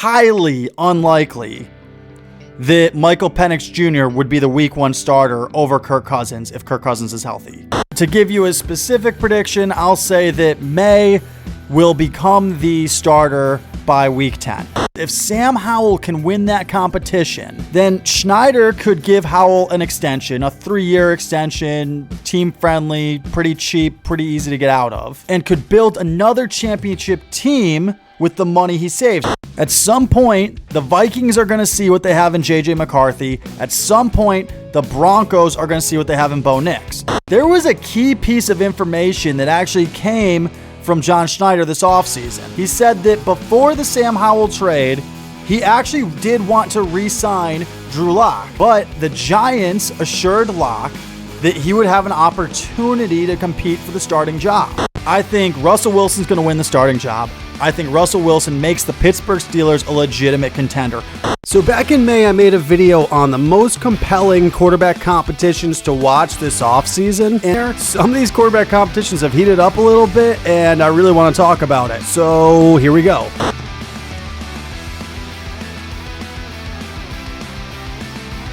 highly unlikely that Michael Penix Jr. would be the week 1 starter over Kirk Cousins if Kirk Cousins is healthy. To give you a specific prediction, I'll say that May will become the starter by week 10. If Sam Howell can win that competition, then Schneider could give Howell an extension, a 3-year extension, team-friendly, pretty cheap, pretty easy to get out of, and could build another championship team with the money he saves. At some point, the Vikings are going to see what they have in J.J. McCarthy. At some point, the Broncos are going to see what they have in Bo Nix. There was a key piece of information that actually came from John Schneider this offseason. He said that before the Sam Howell trade, he actually did want to re-sign Drew Lock, but the Giants assured Lock that he would have an opportunity to compete for the starting job. I think Russell Wilson's going to win the starting job. I think Russell Wilson makes the Pittsburgh Steelers a legitimate contender. So back in May, I made a video on the most compelling quarterback competitions to watch this offseason. And some of these quarterback competitions have heated up a little bit, and I really want to talk about it. So here we go.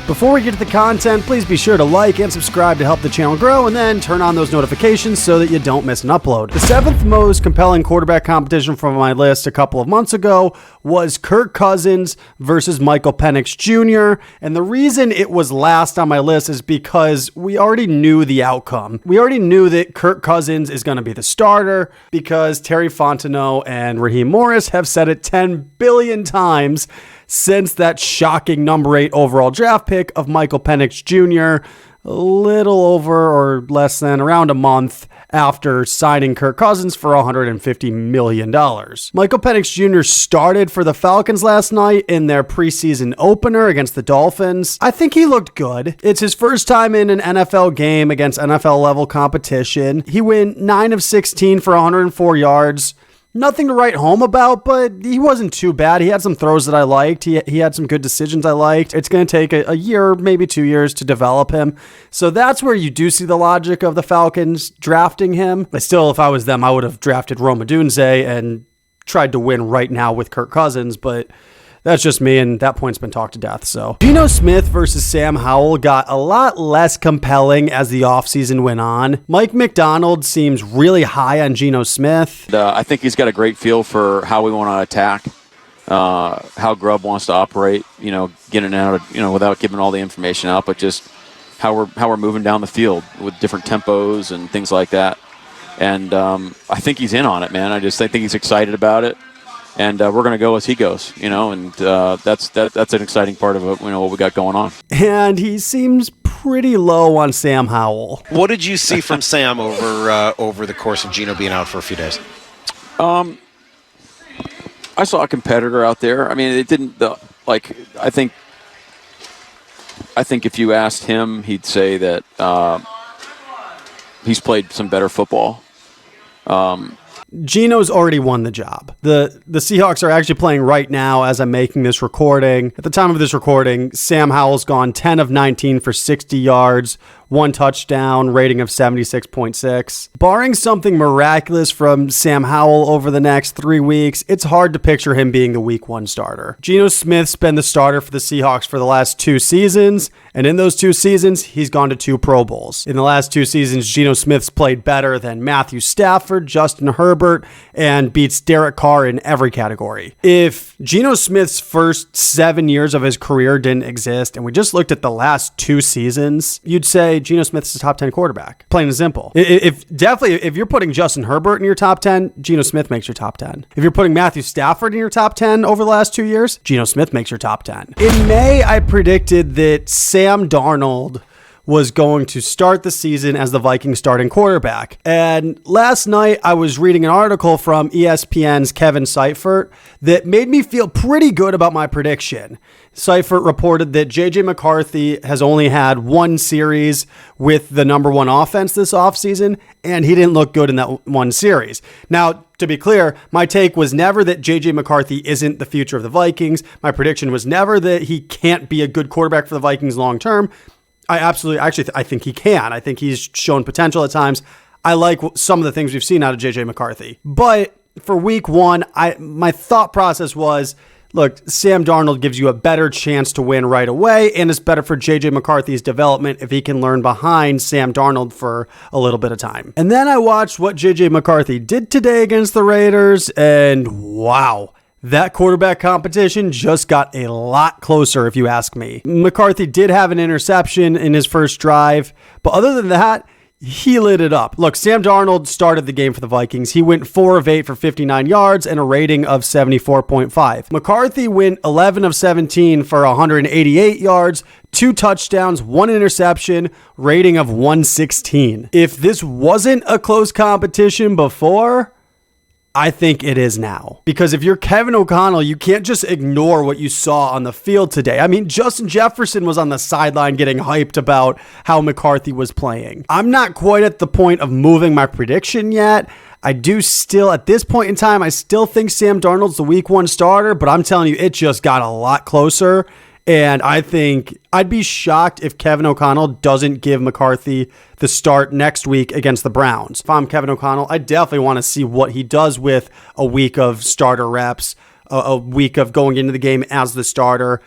Before we get to the content, please be sure to like and subscribe to help the channel grow, and then turn on those notifications so that you don't miss an upload. The 7th most compelling quarterback competition from my list a couple of months ago was Kirk Cousins versus Michael Penix Jr. And the reason it was last on my list is because we already knew the outcome. We already knew that Kirk Cousins is going to be the starter because Terry Fontenot and Raheem Morris have said it 10 billion times since that shocking number 8 overall draft pick of Michael Penix Jr. a little over or less than around a month after signing Kirk Cousins for $150 million. Michael Penix Jr. started for the Falcons last night in their preseason opener against the Dolphins. I think he looked good. It's his first time in an NFL game against NFL level competition. He went 9 of 16 for 104 yards. Nothing to write home about, but he wasn't too bad. He had some throws that I liked. He had some good decisions I liked. It's going to take a year, maybe 2 years to develop him. So that's where you do see the logic of the Falcons drafting him. But still, if I was them, I would have drafted Rome Odunze and tried to win right now with Kirk Cousins, but that's just me, and that point's been talked to death. So Geno Smith versus Sam Howell got a lot less compelling as the offseason went on. Mike McDonald seems really high on Geno Smith. I think he's got a great feel for how we want to attack, how Grubb wants to operate, getting out of, without giving all the information out, but just how we're moving down the field with different tempos and things like that. And I think he's in on it, man. I think he's excited about it. And we're going to go as he goes, and that's an exciting part of what we got going on. And he seems pretty low on Sam Howell. What did you see from Sam over the course of Geno being out for a few days? I saw a competitor out there. I mean, it didn't I think if you asked him, he'd say that he's played some better football. Geno's already won the job. The Seahawks are actually playing right now as I'm making this recording. At the time of this recording, Sam Howell's gone 10 of 19 for 60 yards, 1 touchdown, rating of 76.6. Barring something miraculous from Sam Howell over the next 3 weeks, it's hard to picture him being the week 1 starter. Geno Smith's been the starter for the Seahawks for the last 2 seasons, and in those 2 seasons, he's gone to 2 Pro Bowls. In the last 2 seasons, Geno Smith's played better than Matthew Stafford, Justin Herbert, and beats Derek Carr in every category. If Geno Smith's first 7 years of his career didn't exist, and we just looked at the last 2 seasons, you'd say Geno Smith's a top 10 quarterback. Plain and simple. If you're putting Justin Herbert in your top 10, Geno Smith makes your top 10. If you're putting Matthew Stafford in your top 10 over the last 2 years, Geno Smith makes your top 10. In May, I predicted that Sam Darnold was going to start the season as the Vikings starting quarterback. And last night I was reading an article from ESPN's Kevin Seifert that made me feel pretty good about my prediction. Seifert reported that J.J. McCarthy has only had 1 series with the number 1 offense this offseason, and he didn't look good in that 1 series. Now, to be clear, my take was never that J.J. McCarthy isn't the future of the Vikings. My prediction was never that he can't be a good quarterback for the Vikings long term. I think he can. I think he's shown potential at times. I like some of the things we've seen out of J.J. McCarthy. But for week 1, my thought process was, look, Sam Darnold gives you a better chance to win right away, and it's better for J.J. McCarthy's development if he can learn behind Sam Darnold for a little bit of time. And then I watched what J.J. McCarthy did today against the Raiders, and wow. That quarterback competition just got a lot closer, if you ask me. McCarthy did have an interception in his first drive, but other than that, he lit it up. Look, Sam Darnold started the game for the Vikings. He went 4 of 8 for 59 yards and a rating of 74.5. McCarthy went 11 of 17 for 188 yards, 2 touchdowns, 1 interception, rating of 116. If this wasn't a close competition before, I think it is now. Because if you're Kevin O'Connell, you can't just ignore what you saw on the field today. I mean, Justin Jefferson was on the sideline getting hyped about how McCarthy was playing. I'm not quite at the point of moving my prediction yet. I do still, at this point in time, I still think Sam Darnold's the week 1 starter, but I'm telling you, it just got a lot closer. And I think I'd be shocked if Kevin O'Connell doesn't give McCarthy the start next week against the Browns. If I'm Kevin O'Connell, I definitely want to see what he does with a week of starter reps, a week of going into the game as the starter.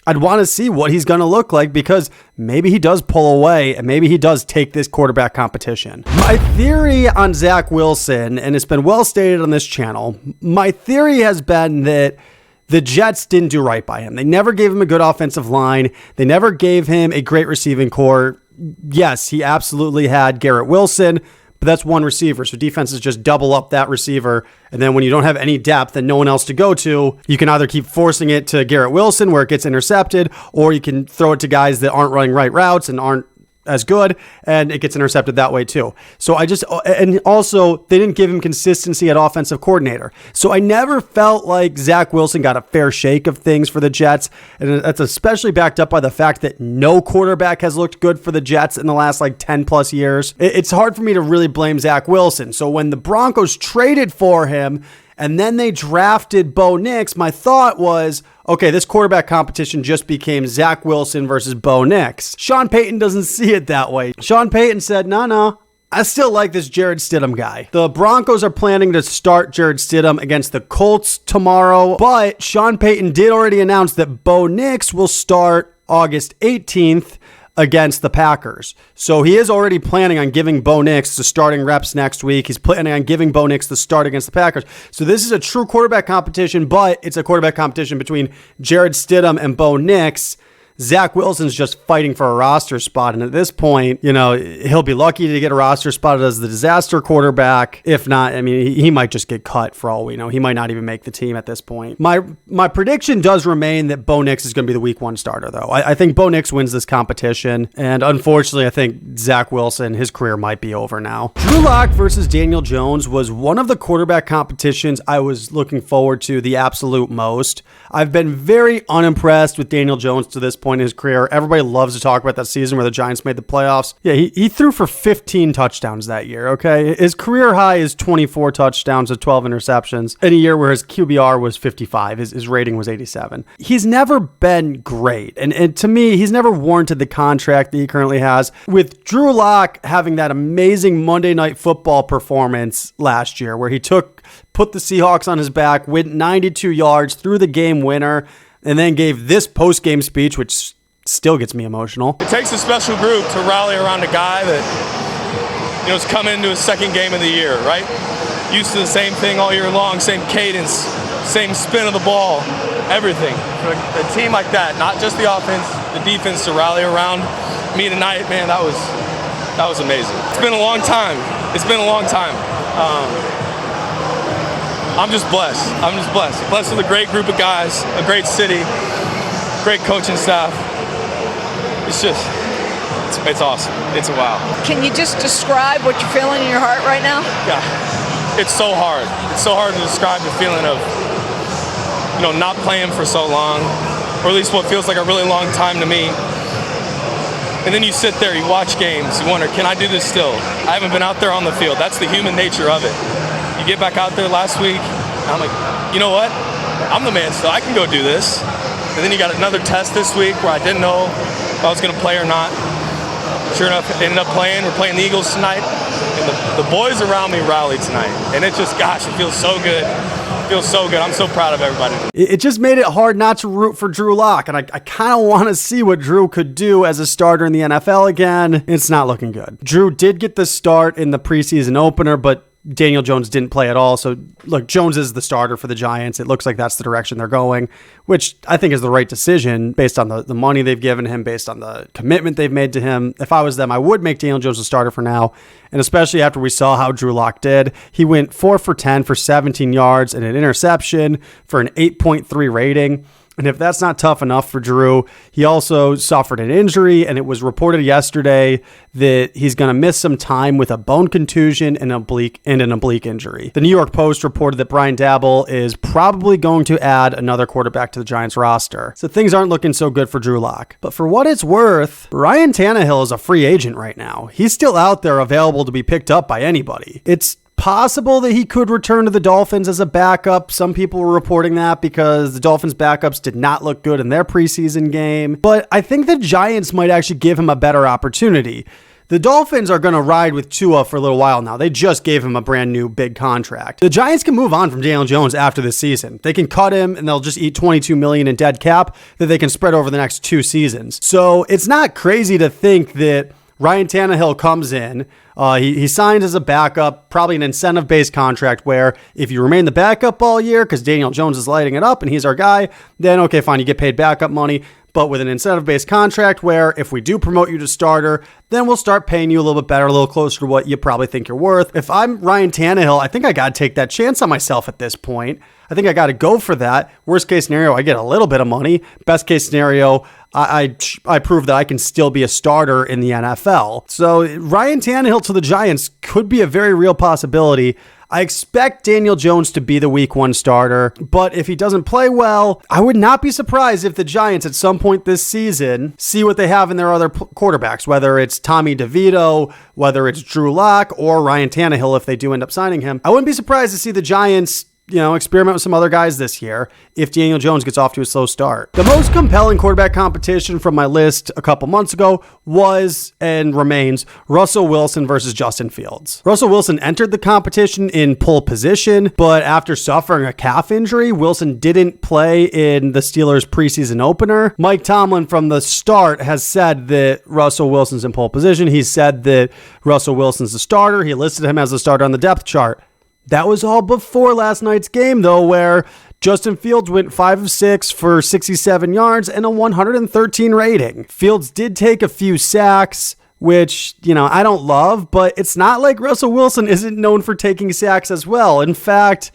I'd want to see what he's going to look like because maybe he does pull away and maybe he does take this quarterback competition. My theory on Zach Wilson, and it's been well stated on this channel, my theory has been that the Jets didn't do right by him. They never gave him a good offensive line. They never gave him a great receiving core. Yes, he absolutely had Garrett Wilson, but that's one receiver. So defenses just double up that receiver. And then when you don't have any depth and no one else to go to, you can either keep forcing it to Garrett Wilson where it gets intercepted, or you can throw it to guys that aren't running right routes and aren't as good, and it gets intercepted that way too. So and also they didn't give him consistency at offensive coordinator. So I never felt like Zach Wilson got a fair shake of things for the Jets, and that's especially backed up by the fact that no quarterback has looked good for the Jets in the last 10 plus years. It's hard for me to really blame Zach Wilson. So when the Broncos traded for him, and then they drafted Bo Nix, my thought was, okay, this quarterback competition just became Zach Wilson versus Bo Nix. Sean Payton doesn't see it that way. Sean Payton said, no, I still like this Jarrett Stidham guy. The Broncos are planning to start Jarrett Stidham against the Colts tomorrow, but Sean Payton did already announce that Bo Nix will start August 18th against the Packers. So he is already planning on giving Bo Nix the starting reps next week. He's planning on giving Bo Nix the start against the Packers. So this is a true quarterback competition, but it's a quarterback competition between Jarrett Stidham and Bo Nix. Zach Wilson's just fighting for a roster spot. And at this point, he'll be lucky to get a roster spot as the disaster quarterback. If not, he might just get cut for all we know. He might not even make the team at this point. My prediction does remain that Bo Nix is going to be the week 1 starter, though. I think Bo Nix wins this competition. And unfortunately, I think Zach Wilson, his career might be over now. Drew Lock versus Daniel Jones was one of the quarterback competitions I was looking forward to the absolute most. I've been very unimpressed with Daniel Jones to this point in his career. Everybody loves to talk about that season where the Giants made the playoffs. Yeah, he threw for 15 touchdowns that year, okay? His career high is 24 touchdowns and 12 interceptions in a year where his QBR was 55. His rating was 87. He's never been great. And to me, he's never warranted the contract that he currently has. With Drew Lock having that amazing Monday Night Football performance last year where he put the Seahawks on his back, went 92 yards, threw the game winner, and then gave this post-game speech, which still gets me emotional. It takes a special group to rally around a guy that, is coming into his second game of the year, right? Used to the same thing all year long, same cadence, same spin of the ball, everything. For a team like that, not just the offense, the defense to rally around me tonight, man, that was amazing. It's been a long time. I'm just blessed. Blessed with a great group of guys, a great city, great coaching staff. It's awesome. It's a wow. Can you just describe what you're feeling in your heart right now? Yeah, it's so hard. It's so hard to describe the feeling of, not playing for so long, or at least what feels like a really long time to me. And then you sit there, you watch games, you wonder, can I do this still? I haven't been out there on the field. That's the human nature of it. You get back out there last week, and I'm like, you know what? I'm the man still. I can go do this. And then you got another test this week where I didn't know if I was going to play or not. Sure enough, ended up playing. We're playing the Eagles tonight. And the boys around me rallied tonight. And it just, gosh, it feels so good Feels so good. I'm so proud of everybody. It just made it hard not to root for Drew Lock, and I kind of want to see what Drew could do as a starter in the NFL again. It's not looking good. Drew did get the start in the preseason opener, but Daniel Jones didn't play at all. So, look, Jones is the starter for the Giants. It looks like that's the direction they're going, which I think is the right decision based on the money they've given him, based on the commitment they've made to him. If I was them, I would make Daniel Jones the starter for now, and especially after we saw how Drew Lock did. He went 4 for 10 for 17 yards and an interception for an 8.3 rating. And if that's not tough enough for Drew, he also suffered an injury, and it was reported yesterday that he's going to miss some time with a bone contusion and an oblique injury. The New York Post reported that Brian Daboll is probably going to add another quarterback to the Giants roster. So things aren't looking so good for Drew Lock. But for what it's worth, Ryan Tannehill is a free agent right now. He's still out there available to be picked up by anybody. It's possible that he could return to the Dolphins as a backup. Some people were reporting that because the Dolphins backups did not look good in their preseason game. But I think the Giants might actually give him a better opportunity. The Dolphins are going to ride with Tua for a little while now. They just gave him a brand new big contract. The Giants can move on from Daniel Jones after this season. They can cut him and they'll just eat $22 million in dead cap that they can spread over the next 2 seasons. So it's not crazy to think that Ryan Tannehill comes in. He signs as a backup, probably an incentive-based contract where if you remain the backup all year because Daniel Jones is lighting it up and he's our guy, then okay, fine, you get paid backup money. But with an incentive-based contract where if we do promote you to starter, then we'll start paying you a little bit better, a little closer to what you probably think you're worth. If I'm Ryan Tannehill, I think I got to take that chance on myself at this point. I think I got to go for that. Worst case scenario, I get a little bit of money. Best case scenario, I prove that I can still be a starter in the NFL. So Ryan Tannehill to the Giants could be a very real possibility. I expect Daniel Jones to be the week 1 starter, but if he doesn't play well, I would not be surprised if the Giants at some point this season see what they have in their other quarterbacks, whether it's Tommy DeVito, whether it's Drew Lock, or Ryan Tannehill if they do end up signing him. I wouldn't be surprised to see the Giants experiment with some other guys this year if Daniel Jones gets off to a slow start. The most compelling quarterback competition from my list a couple months ago was and remains Russell Wilson versus Justin Fields. Russell Wilson entered the competition in pole position, but after suffering a calf injury, Wilson didn't play in the Steelers preseason opener. Mike Tomlin from the start has said that Russell Wilson's in pole position. He said that Russell Wilson's the starter. He listed him as the starter on the depth chart. That was all before last night's game, though, where Justin Fields went 5 of 6 for 67 yards and a 113 rating. Fields did take a few sacks, which, I don't love, but it's not like Russell Wilson isn't known for taking sacks as well. In fact,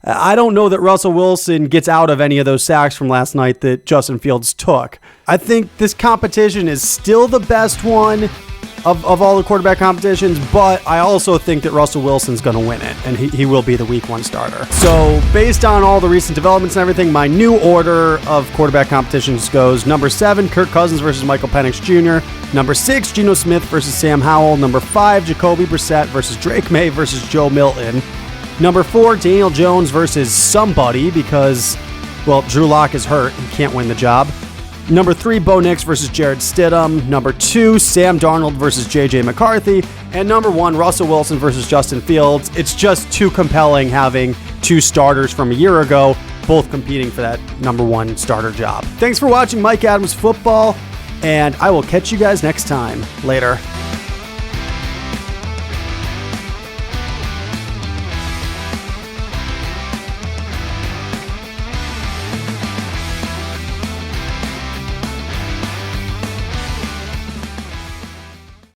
I don't know that Russell Wilson gets out of any of those sacks from last night that Justin Fields took. I think this competition is still the best one of all the quarterback competitions, but I also think that Russell Wilson's going to win it, and he will be the week 1 starter. So based on all the recent developments and everything, my new order of quarterback competitions goes number 7, Kirk Cousins versus Michael Penix Jr., number 6, Geno Smith versus Sam Howell, number 5, Jacoby Brissett versus Drake May versus Joe Milton, number 4, Daniel Jones versus somebody because, Drew Lock is hurt and can't win the job. Number 3, Bo Nix versus Jared Stidham. Number 2, Sam Darnold versus J.J. McCarthy. And number 1, Russell Wilson versus Justin Fields. It's just too compelling having 2 starters from a year ago, both competing for that number 1 starter job. Thanks for watching Mike Adams Football, and I will catch you guys next time. Later.